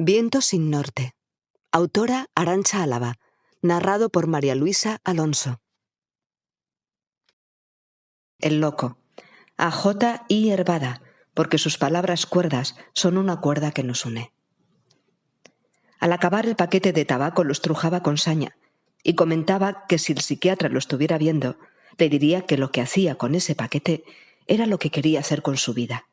Viento sin norte. Autora Arantxa Álava. Narrado por María Luisa Alonso. El loco. A J. I. Hervada, porque sus palabras cuerdas son una cuerda que nos une. Al acabar el paquete de tabaco lo estrujaba con saña y comentaba que si el psiquiatra lo estuviera viendo, le diría que lo que hacía con ese paquete era lo que quería hacer con su vida.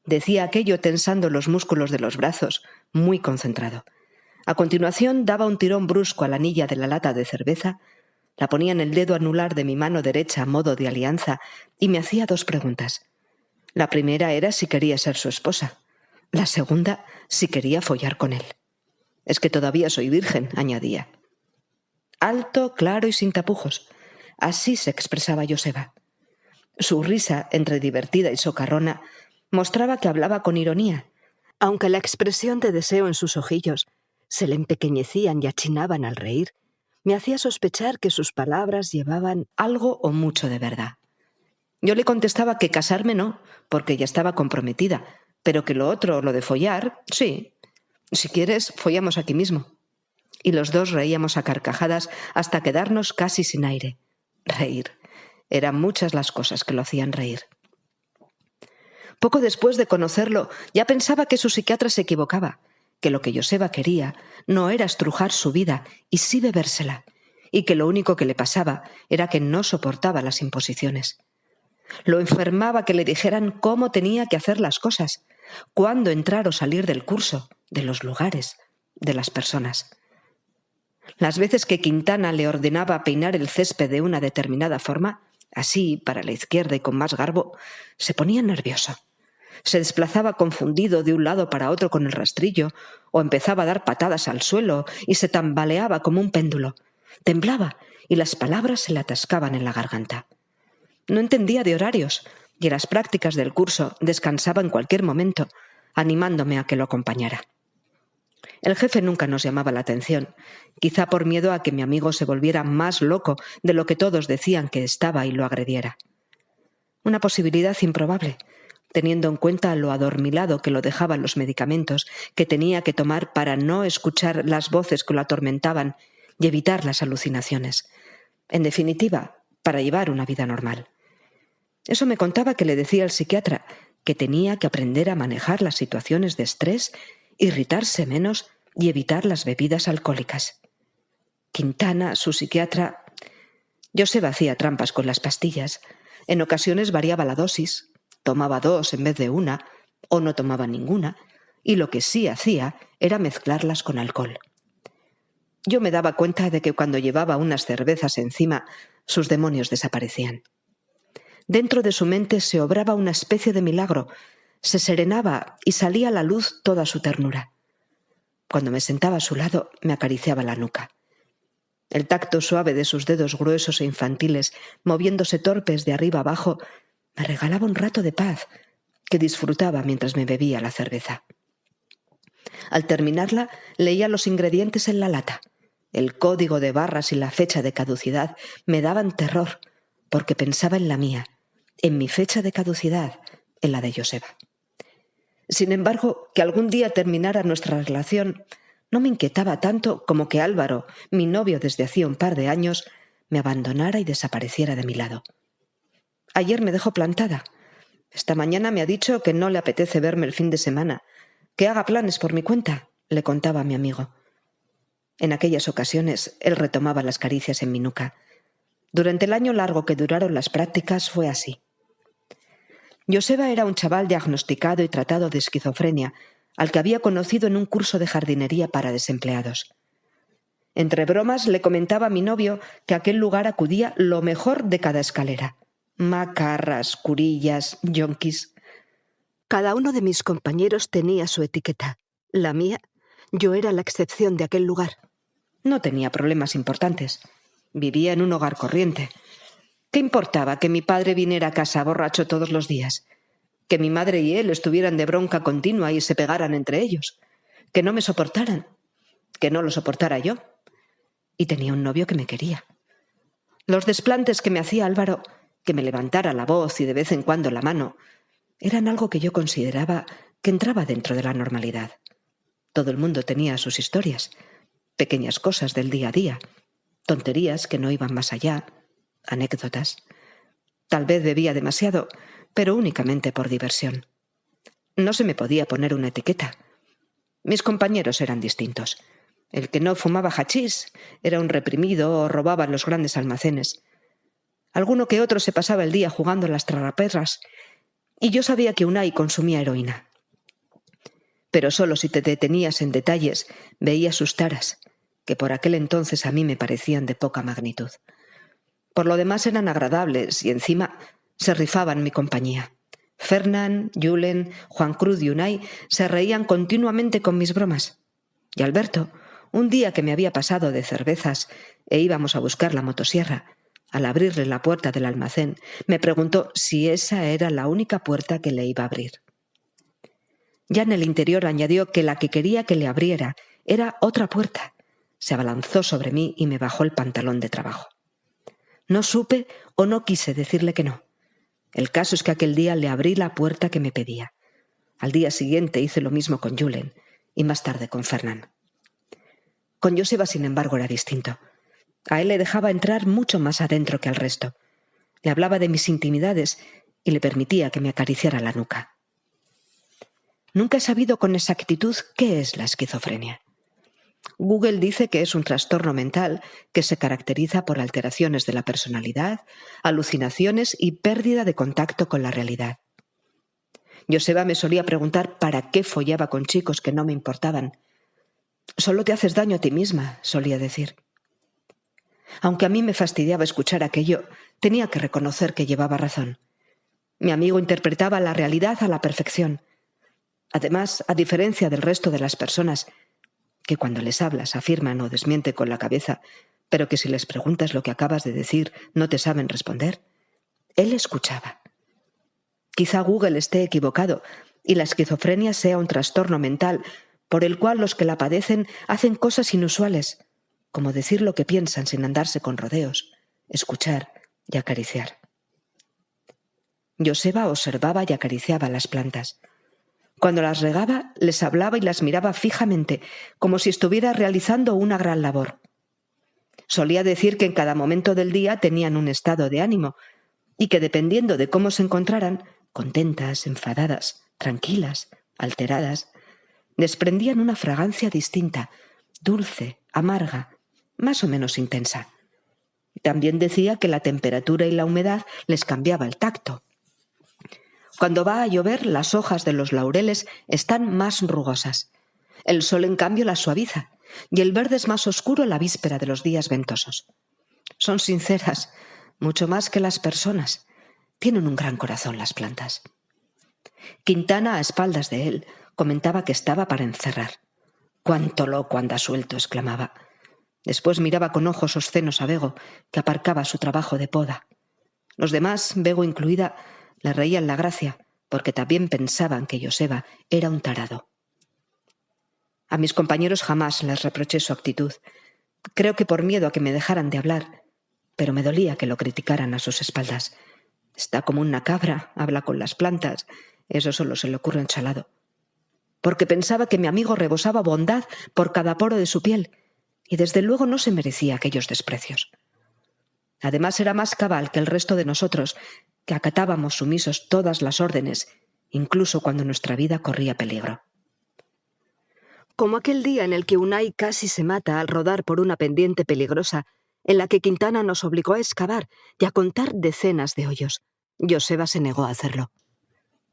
Decía aquello tensando los músculos de los brazos, muy concentrado. A continuación daba un tirón brusco a la anilla de la lata de cerveza, la ponía en el dedo anular de mi mano derecha a modo de alianza y me hacía dos preguntas. La primera era si quería ser su esposa. La segunda, si quería follar con él. Es que todavía soy virgen, añadía. Alto, claro y sin tapujos. Así se expresaba Joseba. Su risa, entre divertida y socarrona, mostraba que hablaba con ironía, aunque la expresión de deseo en sus ojillos se le empequeñecían y achinaban al reír, me hacía sospechar que sus palabras llevaban algo o mucho de verdad. Yo le contestaba que casarme no, porque ya estaba comprometida, pero que lo otro, lo de follar, sí. Si quieres, follamos aquí mismo. Y los dos reíamos a carcajadas hasta quedarnos casi sin aire. Reír. Eran muchas las cosas que lo hacían reír. Poco después de conocerlo, ya pensaba que su psiquiatra se equivocaba, que lo que Joseba quería no era estrujar su vida y sí bebérsela, y que lo único que le pasaba era que no soportaba las imposiciones. Lo enfermaba que le dijeran cómo tenía que hacer las cosas, cuándo entrar o salir del curso, de los lugares, de las personas. Las veces que Quintana le ordenaba peinar el césped de una determinada forma, así, para la izquierda y con más garbo, se ponía nervioso. Se desplazaba confundido de un lado para otro con el rastrillo, o empezaba a dar patadas al suelo y se tambaleaba como un péndulo. Temblaba y las palabras se le atascaban en la garganta. No entendía de horarios y en las prácticas del curso descansaba en cualquier momento, animándome a que lo acompañara. El jefe nunca nos llamaba la atención, quizá por miedo a que mi amigo se volviera más loco de lo que todos decían que estaba y lo agrediera. Una posibilidad improbable, teniendo en cuenta lo adormilado que lo dejaban los medicamentos que tenía que tomar para no escuchar las voces que lo atormentaban y evitar las alucinaciones. En definitiva, para llevar una vida normal. Eso me contaba que le decía el psiquiatra, que tenía que aprender a manejar las situaciones de estrés, irritarse menos y evitar las bebidas alcohólicas. Quintana, su psiquiatra... Joseba hacía trampas con las pastillas. En ocasiones variaba la dosis, tomaba 2 en vez de 1, o no tomaba ninguna, y lo que sí hacía era mezclarlas con alcohol. Yo me daba cuenta de que cuando llevaba unas cervezas encima, sus demonios desaparecían. Dentro de su mente se obraba una especie de milagro, se serenaba y salía a la luz toda su ternura. Cuando me sentaba a su lado, me acariciaba la nuca. El tacto suave de sus dedos gruesos e infantiles, moviéndose torpes de arriba abajo, me regalaba un rato de paz que disfrutaba mientras me bebía la cerveza. Al terminarla, leía los ingredientes en la lata. El código de barras y la fecha de caducidad me daban terror, porque pensaba en la mía, en mi fecha de caducidad, en la de Joseba. Sin embargo, que algún día terminara nuestra relación no me inquietaba tanto como que Álvaro, mi novio desde hacía un par de años, me abandonara y desapareciera de mi lado. Ayer me dejó plantada. Esta mañana me ha dicho que no le apetece verme el fin de semana, que haga planes por mi cuenta, le contaba a mi amigo. En aquellas ocasiones él retomaba las caricias en mi nuca. Durante el año largo que duraron las prácticas fue así. Joseba era un chaval diagnosticado y tratado de esquizofrenia, al que había conocido en un curso de jardinería para desempleados. Entre bromas le comentaba a mi novio que a aquel lugar acudía lo mejor de cada escalera. Macarras, curillas, yonkis. Cada uno de mis compañeros tenía su etiqueta. La mía, yo era la excepción de aquel lugar. No tenía problemas importantes. Vivía en un hogar corriente. ¿Qué importaba que mi padre viniera a casa borracho todos los días? Que mi madre y él estuvieran de bronca continua y se pegaran entre ellos. Que no me soportaran. Que no lo soportara yo. Y tenía un novio que me quería. Los desplantes que me hacía Álvaro, que me levantara la voz y de vez en cuando la mano, eran algo que yo consideraba que entraba dentro de la normalidad. Todo el mundo tenía sus historias, pequeñas cosas del día a día, tonterías que no iban más allá, anécdotas. Tal vez bebía demasiado, pero únicamente por diversión. No se me podía poner una etiqueta. Mis compañeros eran distintos. El que no fumaba hachís era un reprimido o robaba en los grandes almacenes. Alguno que otro se pasaba el día jugando a las tragaperras, y yo sabía que Unai consumía heroína. Pero solo si te detenías en detalles veías sus taras, que por aquel entonces a mí me parecían de poca magnitud. Por lo demás eran agradables y encima se rifaban mi compañía. Fernán, Julen, Juan Cruz y Unai se reían continuamente con mis bromas. Y Alberto, un día que me había pasado de cervezas e íbamos a buscar la motosierra, al abrirle la puerta del almacén, me preguntó si esa era la única puerta que le iba a abrir. Ya en el interior añadió que la que quería que le abriera era otra puerta. Se abalanzó sobre mí y me bajó el pantalón de trabajo. No supe o no quise decirle que no. El caso es que aquel día le abrí la puerta que me pedía. Al día siguiente hice lo mismo con Julen y más tarde con Fernán. Con Joseba, sin embargo, era distinto. A él le dejaba entrar mucho más adentro que al resto. Le hablaba de mis intimidades y le permitía que me acariciara la nuca. Nunca he sabido con exactitud qué es la esquizofrenia. Google dice que es un trastorno mental que se caracteriza por alteraciones de la personalidad, alucinaciones y pérdida de contacto con la realidad. Joseba me solía preguntar para qué follaba con chicos que no me importaban. «Solo te haces daño a ti misma», solía decir. Aunque a mí me fastidiaba escuchar aquello, tenía que reconocer que llevaba razón. Mi amigo interpretaba la realidad a la perfección. Además, a diferencia del resto de las personas, que cuando les hablas afirman o desmienten con la cabeza, pero que si les preguntas lo que acabas de decir no te saben responder, él escuchaba. Quizá Google esté equivocado y la esquizofrenia sea un trastorno mental por el cual los que la padecen hacen cosas inusuales, como decir lo que piensan sin andarse con rodeos, escuchar y acariciar. Joseba observaba y acariciaba las plantas. Cuando las regaba, les hablaba y las miraba fijamente, como si estuviera realizando una gran labor. Solía decir que en cada momento del día tenían un estado de ánimo y que dependiendo de cómo se encontraran, contentas, enfadadas, tranquilas, alteradas, desprendían una fragancia distinta, dulce, amarga, más o menos intensa. También decía que la temperatura y la humedad les cambiaba el tacto. Cuando va a llover, las hojas de los laureles están más rugosas. El sol, en cambio, las suaviza, y el verde es más oscuro en la víspera de los días ventosos. Son sinceras, mucho más que las personas. Tienen un gran corazón las plantas. Quintana, a espaldas de él, comentaba que estaba para encerrar. «¡Cuánto loco anda suelto!», exclamaba. Después miraba con ojos obscenos a Bego, que aparcaba su trabajo de poda. Los demás, Bego incluida, le reían la gracia, porque también pensaban que Joseba era un tarado. A mis compañeros jamás les reproché su actitud. Creo que por miedo a que me dejaran de hablar, pero me dolía que lo criticaran a sus espaldas. Está como una cabra, habla con las plantas, eso solo se le ocurre ensalado. Porque pensaba que mi amigo rebosaba bondad por cada poro de su piel, y desde luego no se merecía aquellos desprecios. Además era más cabal que el resto de nosotros, que acatábamos sumisos todas las órdenes, incluso cuando nuestra vida corría peligro. Como aquel día en el que Unai casi se mata al rodar por una pendiente peligrosa, en la que Quintana nos obligó a excavar y a contar decenas de hoyos. Joseba se negó a hacerlo.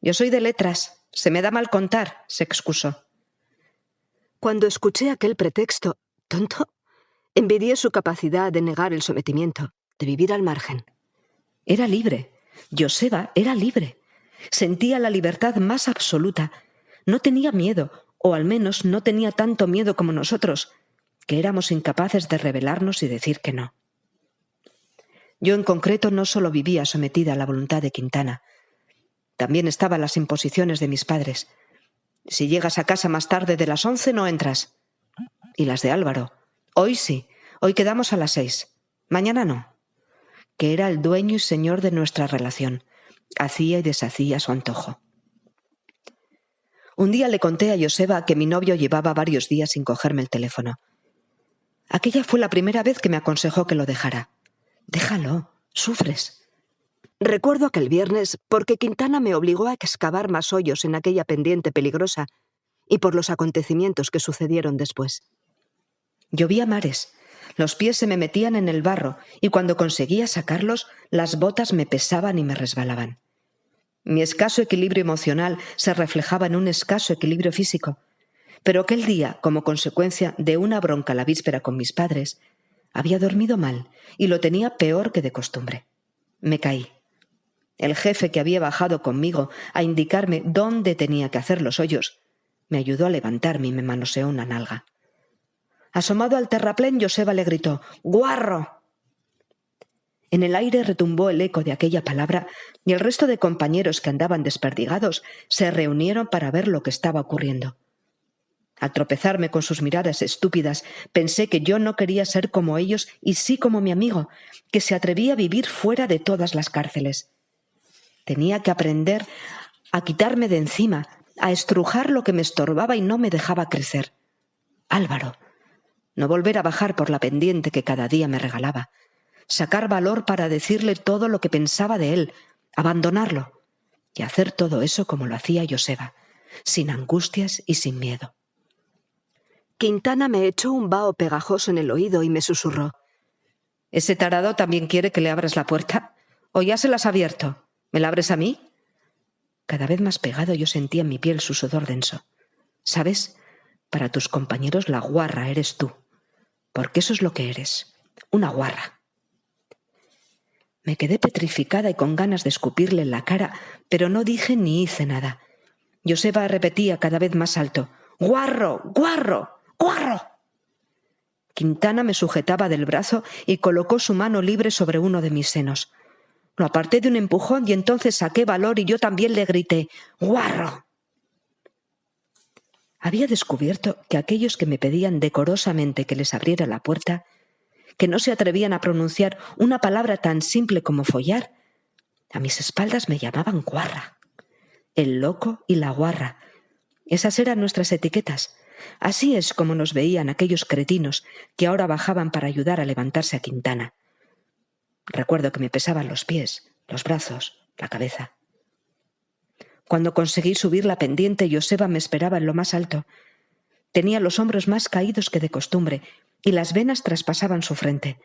«Yo soy de letras, se me da mal contar», se excusó. Cuando escuché aquel pretexto, tonto, envidié su capacidad de negar el sometimiento, de vivir al margen. Era libre. Joseba era libre. Sentía la libertad más absoluta. No tenía miedo, o al menos no tenía tanto miedo como nosotros, que éramos incapaces de rebelarnos y decir que no. Yo en concreto no solo vivía sometida a la voluntad de Quintana, también estaban las imposiciones de mis padres. Si llegas a casa más tarde de las 11 no entras. Y las de Álvaro. Hoy sí, hoy quedamos a las 6. Mañana no. Que era el dueño y señor de nuestra relación. Hacía y deshacía a su antojo. Un día le conté a Joseba que mi novio llevaba varios días sin cogerme el teléfono. Aquella fue la primera vez que me aconsejó que lo dejara. Déjalo, sufres. Recuerdo aquel viernes porque Quintana me obligó a excavar más hoyos en aquella pendiente peligrosa y por los acontecimientos que sucedieron después. Llovía mares, los pies se me metían en el barro y cuando conseguía sacarlos, las botas me pesaban y me resbalaban. Mi escaso equilibrio emocional se reflejaba en un escaso equilibrio físico, pero aquel día, como consecuencia de una bronca la víspera con mis padres, había dormido mal y lo tenía peor que de costumbre. Me caí. El jefe que había bajado conmigo a indicarme dónde tenía que hacer los hoyos, me ayudó a levantarme y me manoseó una nalga. Asomado al terraplén, Joseba le gritó: «¡Guarro!». En el aire retumbó el eco de aquella palabra y el resto de compañeros que andaban desperdigados se reunieron para ver lo que estaba ocurriendo. Al tropezarme con sus miradas estúpidas, pensé que yo no quería ser como ellos y sí como mi amigo, que se atrevía a vivir fuera de todas las cárceles. Tenía que aprender a quitarme de encima, a estrujar lo que me estorbaba y no me dejaba crecer. Álvaro. No volver a bajar por la pendiente que cada día me regalaba. Sacar valor para decirle todo lo que pensaba de él, abandonarlo y hacer todo eso como lo hacía Joseba, sin angustias y sin miedo. Quintana me echó un vaho pegajoso en el oído y me susurró: «¿Ese tarado también quiere que le abras la puerta? ¿O ya se la has abierto? ¿Me la abres a mí?». Cada vez más pegado yo sentía en mi piel su sudor denso. «¿Sabes? Para tus compañeros la guarra eres tú, porque eso es lo que eres, una guarra». Me quedé petrificada y con ganas de escupirle en la cara, pero no dije ni hice nada. Joseba repetía cada vez más alto: «¡Guarro! ¡Guarro! ¡Guarro!». Quintana me sujetaba del brazo y colocó su mano libre sobre uno de mis senos. Lo aparté de un empujón y entonces saqué valor y yo también le grité: «¡Guarro!». Había descubierto que aquellos que me pedían decorosamente que les abriera la puerta, que no se atrevían a pronunciar una palabra tan simple como follar, a mis espaldas me llamaban guarra. El loco y la guarra. Esas eran nuestras etiquetas. Así es como nos veían aquellos cretinos que ahora bajaban para ayudar a levantarse a Quintana. Recuerdo que me pesaban los pies, los brazos, la cabeza. Cuando conseguí subir la pendiente, Joseba me esperaba en lo más alto. Tenía los hombros más caídos que de costumbre y las venas traspasaban su frente.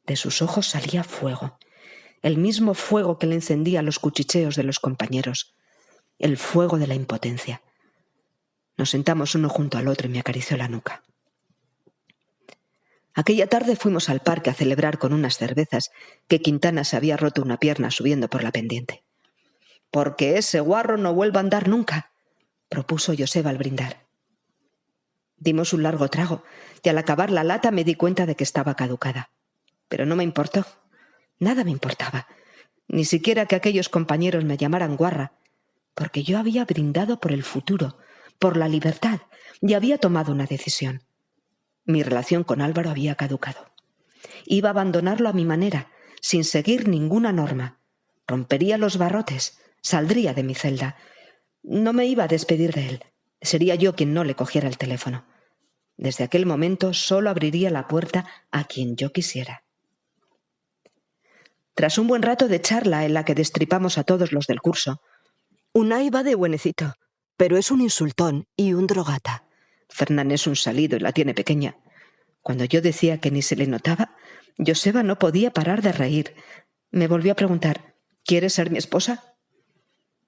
De sus ojos salía fuego, el mismo fuego que le encendía los cuchicheos de los compañeros, el fuego de la impotencia. Nos sentamos uno junto al otro y me acarició la nuca. Aquella tarde fuimos al parque a celebrar con unas cervezas que Quintana se había roto una pierna subiendo por la pendiente. «Porque ese guarro no vuelva a andar nunca», propuso Joseba al brindar. Dimos un largo trago y al acabar la lata me di cuenta de que estaba caducada. Pero no me importó. Nada me importaba. Ni siquiera que aquellos compañeros me llamaran guarra, porque yo había brindado por el futuro, por la libertad, y había tomado una decisión. Mi relación con Álvaro había caducado. Iba a abandonarlo a mi manera, sin seguir ninguna norma. Rompería los barrotes, saldría de mi celda. No me iba a despedir de él. Sería yo quien no le cogiera el teléfono. Desde aquel momento solo abriría la puerta a quien yo quisiera. Tras un buen rato de charla en la que destripamos a todos los del curso: «Unai va de buenecito, pero es un insultón y un drogata. Fernán es un salido y la tiene pequeña». Cuando yo decía que ni se le notaba, Joseba no podía parar de reír. Me volvió a preguntar: «¿Quieres ser mi esposa?».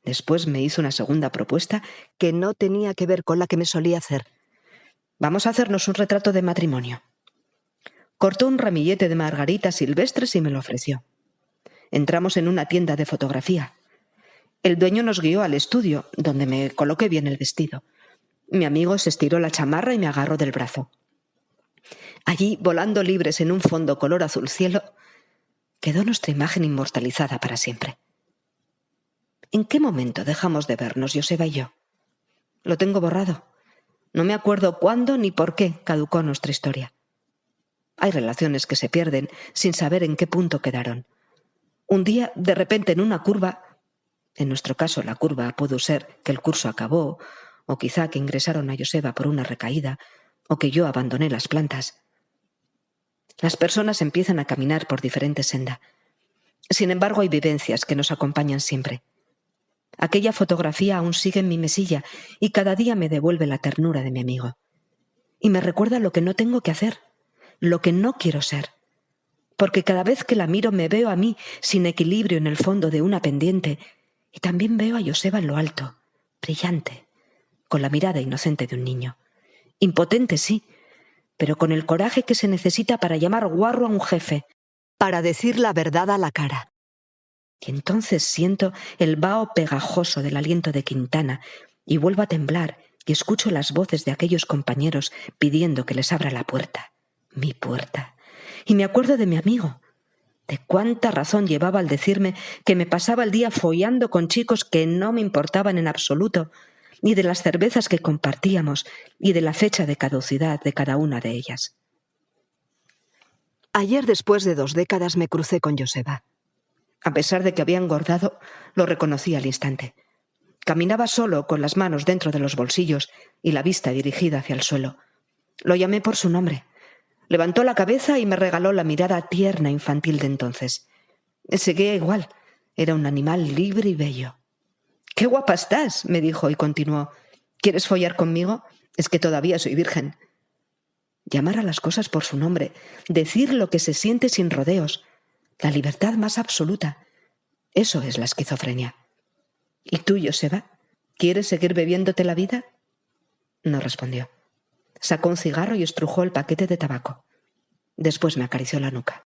Después me hizo una segunda propuesta que no tenía que ver con la que me solía hacer. «Vamos a hacernos un retrato de matrimonio». Cortó un ramillete de margaritas silvestres y me lo ofreció. Entramos en una tienda de fotografía. El dueño nos guió al estudio, donde me coloqué bien el vestido. Mi amigo se estiró la chamarra y me agarró del brazo. Allí, volando libres en un fondo color azul cielo, quedó nuestra imagen inmortalizada para siempre. ¿En qué momento dejamos de vernos, Joseba y yo? Lo tengo borrado. No me acuerdo cuándo ni por qué caducó nuestra historia. Hay relaciones que se pierden sin saber en qué punto quedaron. Un día, de repente, en una curva, en nuestro caso la curva pudo ser que el curso acabó, o quizá que ingresaron a Joseba por una recaída, o que yo abandoné las plantas. Las personas empiezan a caminar por diferente senda. Sin embargo, hay vivencias que nos acompañan siempre. Aquella fotografía aún sigue en mi mesilla y cada día me devuelve la ternura de mi amigo. Y me recuerda lo que no tengo que hacer, lo que no quiero ser. Porque cada vez que la miro me veo a mí sin equilibrio en el fondo de una pendiente y también veo a Joseba en lo alto, brillante, con la mirada inocente de un niño. Impotente, sí, pero con el coraje que se necesita para llamar guarro a un jefe, para decir la verdad a la cara. Y entonces siento el vaho pegajoso del aliento de Quintana y vuelvo a temblar y escucho las voces de aquellos compañeros pidiendo que les abra la puerta, mi puerta. Y me acuerdo de mi amigo, de cuánta razón llevaba al decirme que me pasaba el día follando con chicos que no me importaban en absoluto, ni de las cervezas que compartíamos y de la fecha de caducidad de cada una de ellas. Ayer, después de 2 décadas, me crucé con Joseba. A pesar de que había engordado, lo reconocí al instante. Caminaba solo, con las manos dentro de los bolsillos y la vista dirigida hacia el suelo. Lo llamé por su nombre. Levantó la cabeza y me regaló la mirada tierna infantil de entonces. Seguía igual. Era un animal libre y bello. «¡Qué guapa estás!», me dijo y continuó. «¿Quieres follar conmigo? Es que todavía soy virgen». Llamar a las cosas por su nombre, decir lo que se siente sin rodeos, la libertad más absoluta. Eso es la esquizofrenia. ¿Y tú, Joseba? ¿Quieres seguir bebiéndote la vida? No respondió. Sacó un cigarro y estrujó el paquete de tabaco. Después me acarició la nuca.